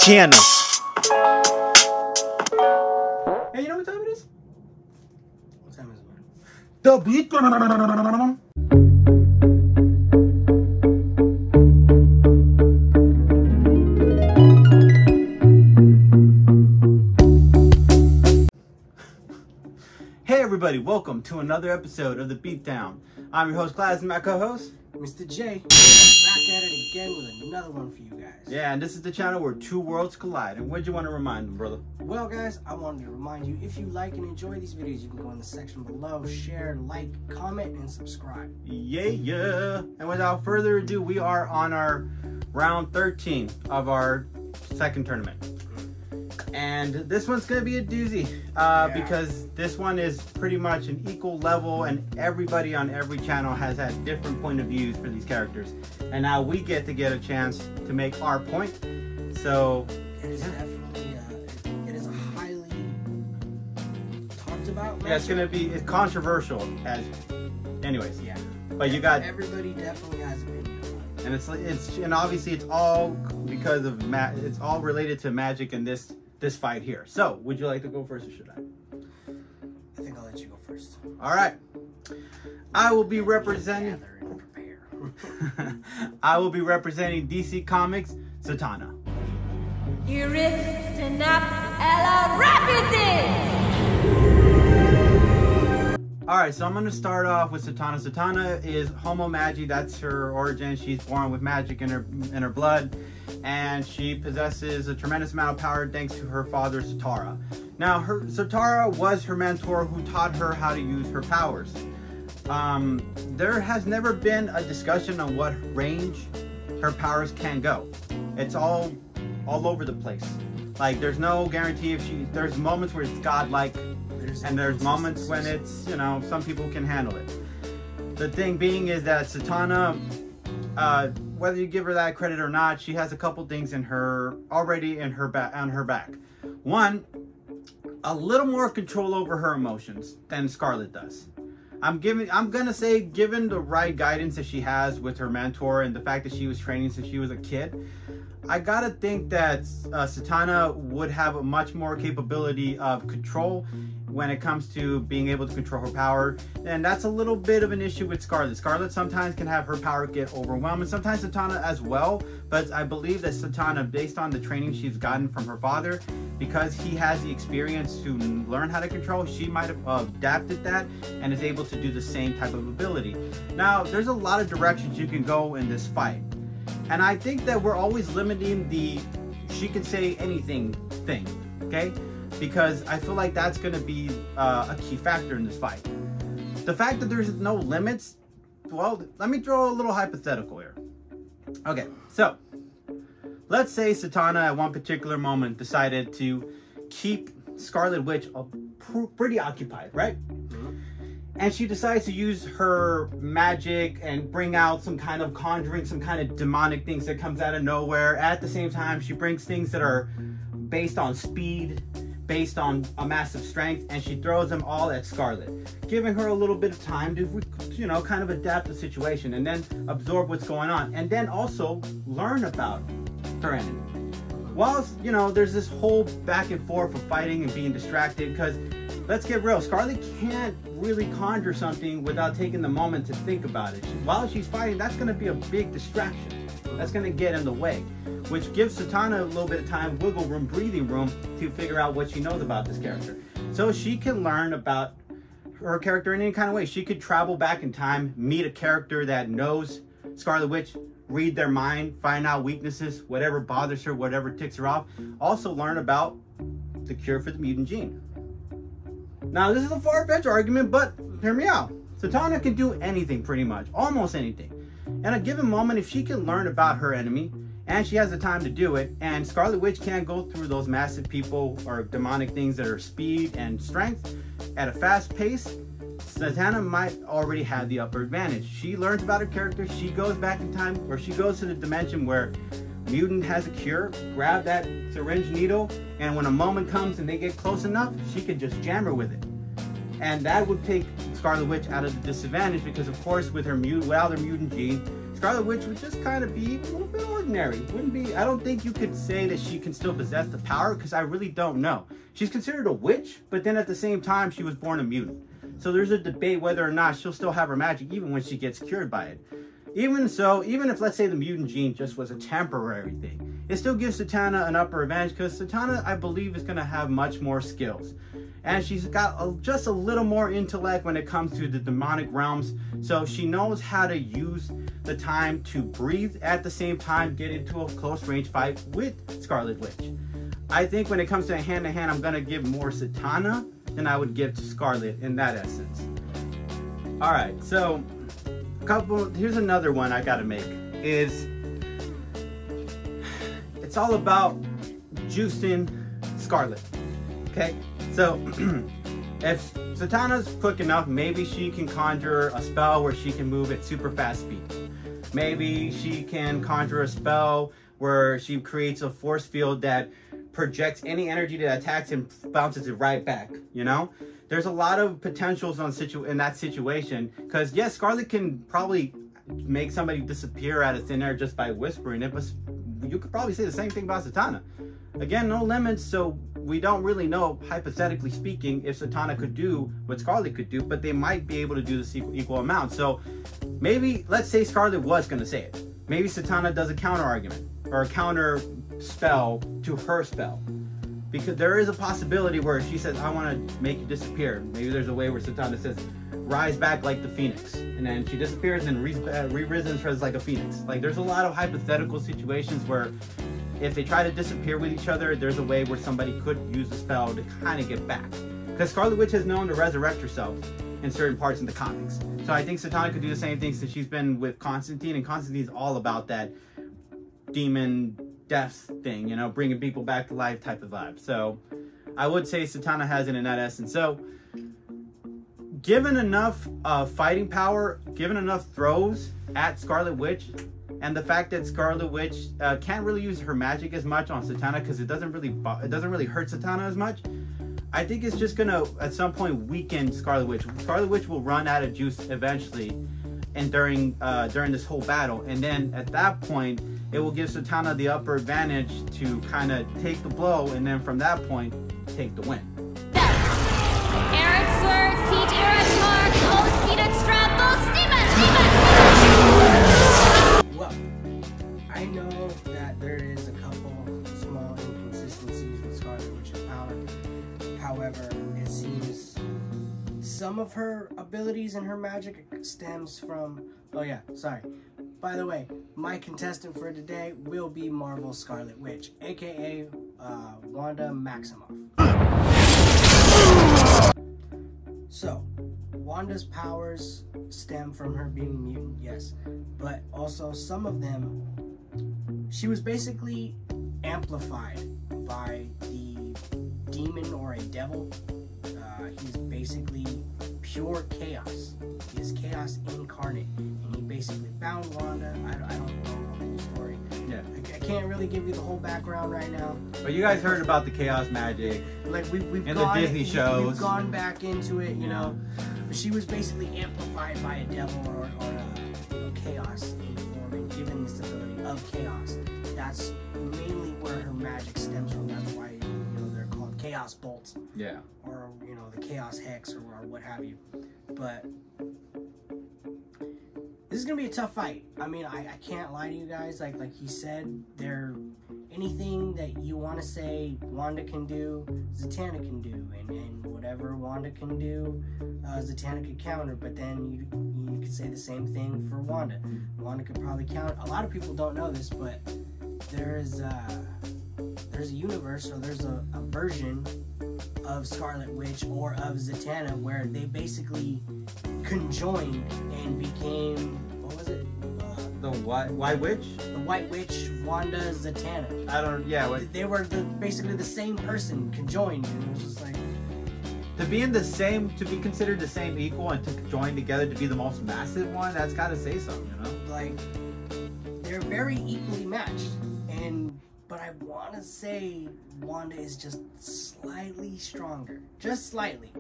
channel. Hey, you know what time it is? What time is it, man? The beat. Hey everybody, welcome to another episode of The Beatdown. I'm your host, Class, and my co-host, Mr. J. Back at it again with another one for you guys. Yeah, and this is the channel where two worlds collide. And what'd you want to remind them, brother? Well, guys, I wanted to remind you, if you like and enjoy these videos, you can go in the section below, share, like, comment, and subscribe. Yeah. And without further ado, we are on our round 13 of our second tournament. And this one's going to be a doozy because this one is pretty much an equal level, and everybody on every channel has had different point of views for these characters. And now we get a chance to make our point. So it is definitely it is a highly talked about match. Yeah, it's controversial anyways. Yeah. But you got everybody definitely has an opinion on it. And obviously it's all because of it's all related to magic in this fight here. So, would you like to go first or should I? I think I'll let you go first. All right. I will be representing I will be representing DC Comics Zatanna. Alright, so I'm going to start off with Zatanna. Zatanna is Homo Magi. That's her origin. She's born with magic in her blood, and she possesses a tremendous amount of power thanks to her father, Zatara. Now, Zatara was her mentor who taught her how to use her powers. There has never been a discussion on what range her powers can go. It's all over the place. Like, there's no guarantee if there's moments where it's godlike, and there's moments when it's, you know, some people can handle it. The thing being is that Zatanna, whether you give her that credit or not, she has a couple things on her back. One, a little more control over her emotions than Scarlet does. I'm gonna say, given the right guidance that she has with her mentor and the fact that she was training since she was a kid, I gotta think that Zatanna would have a much more capability of control when it comes to being able to control her power, and that's a little bit of an issue with Scarlet. Scarlet sometimes can have her power get overwhelmed, and sometimes Zatanna as well, but I believe that Zatanna, based on the training she's gotten from her father, because he has the experience to learn how to control, she might have adapted that and is able to do the same type of ability. Now, there's a lot of directions you can go in this fight, and I think that we're always limiting the she can say anything thing, okay? Because I feel like that's going to be a key factor in this fight. The fact that there's no limits, well, let me throw a little hypothetical here. Okay, so let's say Zatanna at one particular moment decided to keep Scarlet Witch pretty occupied, right? And she decides to use her magic and bring out some kind of conjuring, some kind of demonic things that comes out of nowhere. At the same time, she brings things that are based on speed, based on a massive strength, and she throws them all at Scarlet, giving her a little bit of time to, you know, kind of adapt the situation and then absorb what's going on, and then also learn about her enemy. Whilst, you know, there's this whole back and forth of fighting and being distracted, because let's get real, Scarlet can't really conjure something without taking the moment to think about it. While she's fighting, that's going to be a big distraction. That's going to get in the way, which gives Zatanna a little bit of time, wiggle room, breathing room to figure out what she knows about this character. So she can learn about her character in any kind of way. She could travel back in time, meet a character that knows Scarlet Witch, read their mind, find out weaknesses, whatever bothers her, whatever ticks her off. Also learn about the cure for the mutant gene. Now, this is a far-fetched argument, but hear me out. Zatanna can do anything pretty much, almost anything. In a given moment, if she can learn about her enemy, and she has the time to do it, and Scarlet Witch can't go through those massive people or demonic things that are speed and strength at a fast pace, Zatanna might already have the upper advantage. She learns about her character, she goes back in time, or she goes to the dimension where mutant has a cure, grab that syringe needle, and when a moment comes and they get close enough, she can just jam her with it. And that would take Scarlet Witch out of the disadvantage because, of course, with her without her mutant gene, Scarlet Witch would just kind of be a little bit ordinary. Wouldn't be, I don't think you could say that she can still possess the power, because I really don't know. She's considered a witch, but then at the same time, she was born a mutant. So there's a debate whether or not she'll still have her magic even when she gets cured by it. Even so, even if, let's say, the mutant gene just was a temporary thing, it still gives Zatanna an upper advantage, because Zatanna, I believe, is going to have much more skills. And she's got just a little more intellect when it comes to the demonic realms. So she knows how to use the time to breathe at the same time, get into a close range fight with Scarlet Witch. I think when it comes to hand-to-hand, I'm going to give more Zatanna than I would give to Scarlet in that essence. Alright, so here's another one I got to make. It's all about juicing Scarlet. Okay? So, if Zatanna's quick enough, maybe she can conjure a spell where she can move at super fast speed. Maybe she can conjure a spell where she creates a force field that projects any energy that attacks and bounces it right back, you know? There's a lot of potentials in that situation, because yes, Scarlet can probably make somebody disappear out of thin air just by whispering it, but you could probably say the same thing about Zatanna. Again, no limits, so we don't really know, hypothetically speaking, if Zatanna could do what Scarlet could do, but they might be able to do this equal amount. So maybe, let's say Scarlet was going to say it. Maybe Zatanna does a counter argument or a counter spell to her spell. Because there is a possibility where she says, I want to make you disappear. Maybe there's a way where Zatanna says, rise back like the phoenix. And then she disappears and re-risen as like a phoenix. Like, there's a lot of hypothetical situations where if they try to disappear with each other, there's a way where somebody could use the spell to kind of get back. Because Scarlet Witch has known to resurrect herself in certain parts in the comics. So I think Zatanna could do the same thing since she's been with Constantine, and Constantine's all about that demon death thing, you know, bringing people back to life type of vibe. So I would say Zatanna has it in that essence. So given enough fighting power, given enough throws at Scarlet Witch, and the fact that Scarlet Witch can't really use her magic as much on Zatanna because it doesn't really hurt Zatanna as much, I think it's just gonna at some point weaken Scarlet Witch. Scarlet Witch will run out of juice eventually, and during this whole battle, and then at that point it will give Zatanna the upper advantage to kind of take the blow, and then from that point take the win. Well, I know that there is a couple small inconsistencies with Scarlet Witch's power. However, it seems some of her abilities and her magic stems from... Oh yeah, sorry. By the way, my contestant for today will be Marvel's Scarlet Witch, aka Wanda Maximoff. So, Wanda's powers stem from her being a mutant, yes, but also some of them, she was basically amplified by the demon or a devil. He's basically pure chaos. He is chaos incarnate, and he basically found Wanda. I don't know the whole story. Yeah, I can't really give you the whole background right now. But you guys heard about the chaos magic, like we've in gone, the Disney shows. We've gone back into it, you know. But she was basically amplified by a devil or chaos in form, and given this ability of chaos. That's mainly where her magic stems from. That's why they're called chaos bolts. Yeah. Or the chaos hex or what have you. But this is gonna be a tough fight. I mean, I can't lie to you guys. Like he said, anything that you want to say Wanda can do, Zatanna can do, and whatever Wanda can do, Zatanna could counter. But then you could say the same thing for Wanda. Wanda could probably counter. A lot of people don't know this, but there's a universe, or there's a version of Scarlet Witch or of Zatanna where they basically conjoined and became, what was it? The White Witch? The White Witch, Wanda, Zatanna. I don't, yeah. What? They were basically the same person conjoined, and it was just like... To be considered the same equal and to join together to be the most massive one, that's gotta say something, you know? Like, they're very equally matched, but I want to say Wanda is just slightly stronger. Just slightly.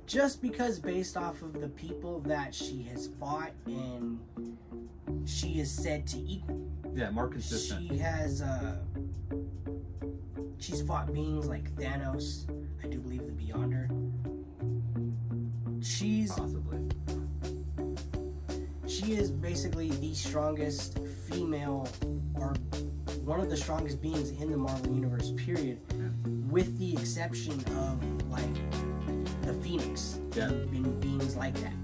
Just because based off of the people that she has fought and she is said to equal. Yeah, more consistent. She has, she's fought beings like Thanos, I do believe the Beyonder. Possibly. She is basically the strongest female, or one of the strongest beings in the Marvel Universe, period. Yeah. With the exception of, like, the Phoenix. Yeah. And beings like that.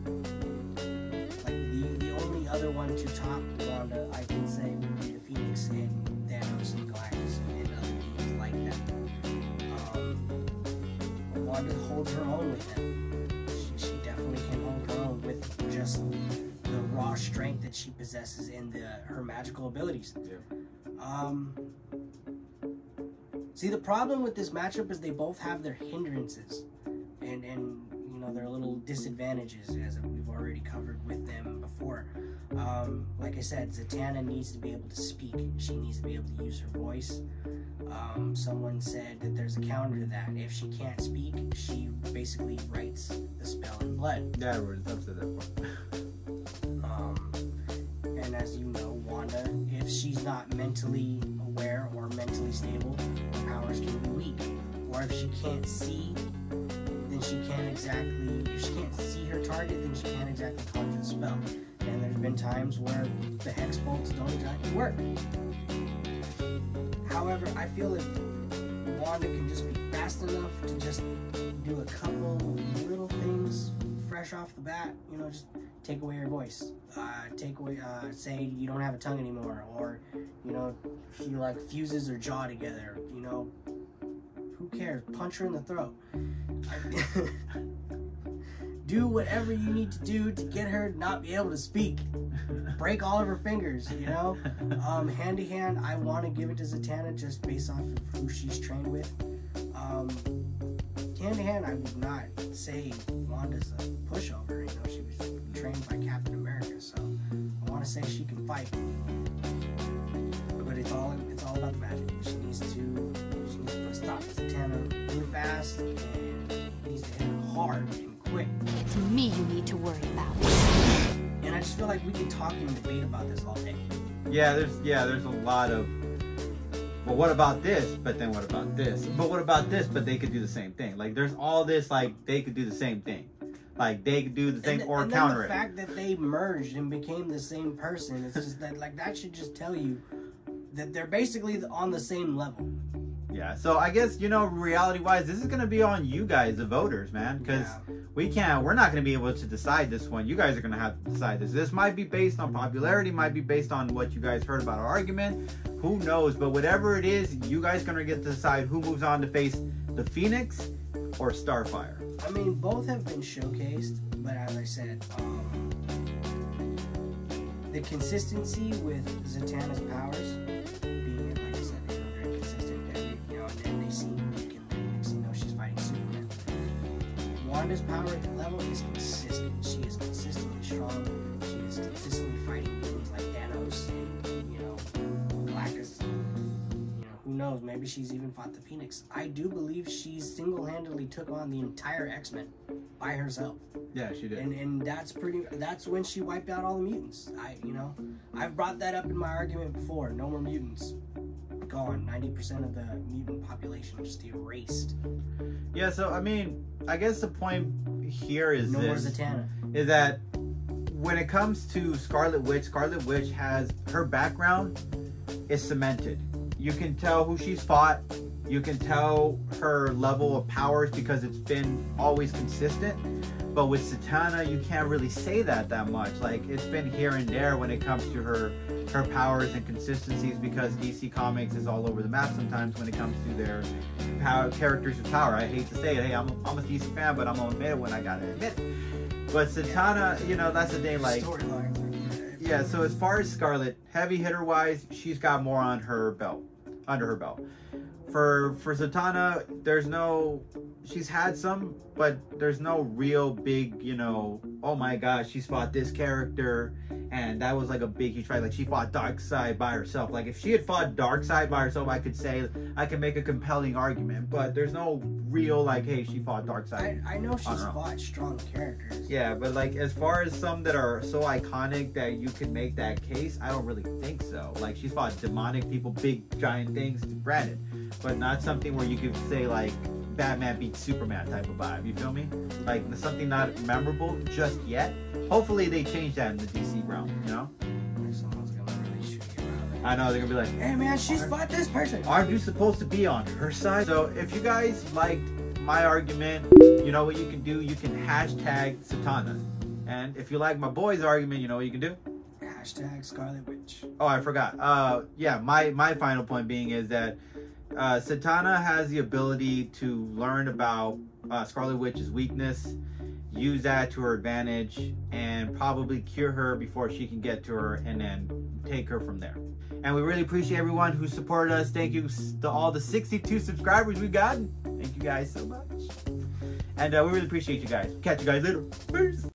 Like, the only other one to top Wanda, I can say, would be the Phoenix and Thanos and Galactus and other beings like that. Wanda holds her own with them. She definitely can hold her own with just the raw strength that she possesses in her magical abilities. Yeah. See, the problem with this matchup is they both have their hindrances and you know, their little disadvantages, as we've already covered with them before. Like I said, Zatanna needs to be able to speak. She needs to be able to use her voice. Someone said that there's a counter to that. If she can't speak, she basically writes the spell in blood. Yeah, we're up to that point. And as you know, Wanda, if she's not mentally aware or mentally stable, her powers can be weak. Or if she can't see, then she can't exactly, if she can't see her target, then she can't exactly conjure the spell. And there's been times where the hex bolts don't exactly work. However, I feel if Wanda can just be fast enough to just do a couple little things fresh off the bat, you know, just take away her voice, take away, say you don't have a tongue anymore, or, you know, she like fuses her jaw together, you know, who cares? Punch her in the throat. Do whatever you need to do to get her to not be able to speak. Break all of her fingers, you know? Hand to hand, I want to give it to Zatanna just based off of who she's trained with. Hand to hand, I would not say Wanda's a pushover. You know, she was trained by Captain America, so I want to say she can fight. But it's all about the magic. She needs to put a stop to Zatanna really fast, and he needs to hit her hard and quick. It's me you need to worry about. And I just feel like we can talk and debate about this all day. Yeah, there's a lot of, well, what about this? But then what about this? But what about this? But they could do the same thing. Like, there's all this, like, they could do the same thing. Like, they could do the thing or and counter the fact that they merged and became the same person, it's just that, like, that should just tell you that they're basically on the same level. Yeah, so I guess, you know, reality-wise, this is going to be on you guys, the voters, man, because we're not going to be able to decide this one. You guys are going to have to decide this. This might be based on popularity, might be based on what you guys heard about our argument. Who knows? But whatever it is, you guys are going to get to decide who moves on to face the Phoenix or Starfire. I mean, both have been showcased, but as I said, the consistency with Zatanna's powers, being, like I said, you know, very consistent, every, you know, and then they seem weak, and then next thing you know, she's fighting Superman. Wanda's power level is consistent. She is consistently strong. She is consistently fighting beings like Thanos and, you know, Galactus. You know, who knows? Maybe she's even fought the Phoenix. I do believe she single-handedly took on the entire X-Men by herself. Yeah, she did. And that's when she wiped out all the mutants. I've brought that up in my argument before. No more mutants. Gone. 90% of the mutant population just erased. Yeah, so I mean, I guess the point here is no more Zatanna. Is that when it comes to Scarlet Witch has her background is cemented. You can tell who she's fought. You can tell her level of powers because it's been always consistent. But with Zatanna, you can't really say that much. Like, it's been here and there when it comes to her powers and consistencies, because DC Comics is all over the map sometimes when it comes to their characters with power. I hate to say it. Hey, I'm a DC fan, but I'm gonna admit it when I gotta admit it. But Zatanna, you know, that's the thing. Like, yeah. So as far as Scarlet, heavy hitter wise, she's got more on her belt, under her belt. For Zatanna, there's no, she's had some, but there's no real big, you know, oh my gosh, she's fought this character and that was like a big huge fight. Like she fought Darkseid by herself. Like if she had fought Darkseid by herself, I could say, I could make a compelling argument, but there's no real like, hey, she fought Darkseid. I know she's fought strong characters. Yeah, but like as far as some that are so iconic that you can make that case, I don't really think so. Like she's fought demonic people, big giant things, granted, but not something where you could say like Batman beats Superman type of vibe. You feel me? Like something not memorable just yet. Hopefully they change that in the DC realm, you know? Someone's gonna really shoot you around. I know, they're gonna be like, hey man, she's fought this person. Aren't you supposed to be on her side? So if you guys liked my argument, you know what you can do? You can hashtag Zatanna. And if you like my boy's argument, you know what you can do? Hashtag Scarlet Witch. Oh, I forgot. Yeah, my final point being is that Zatanna has the ability to learn about Scarlet Witch's weakness, use that to her advantage, and probably cure her before she can get to her, and then take her from there. And we really appreciate everyone who supported us. Thank you to all the 62 subscribers we got. Thank you guys so much. And we really appreciate you guys. Catch you guys later. Peace.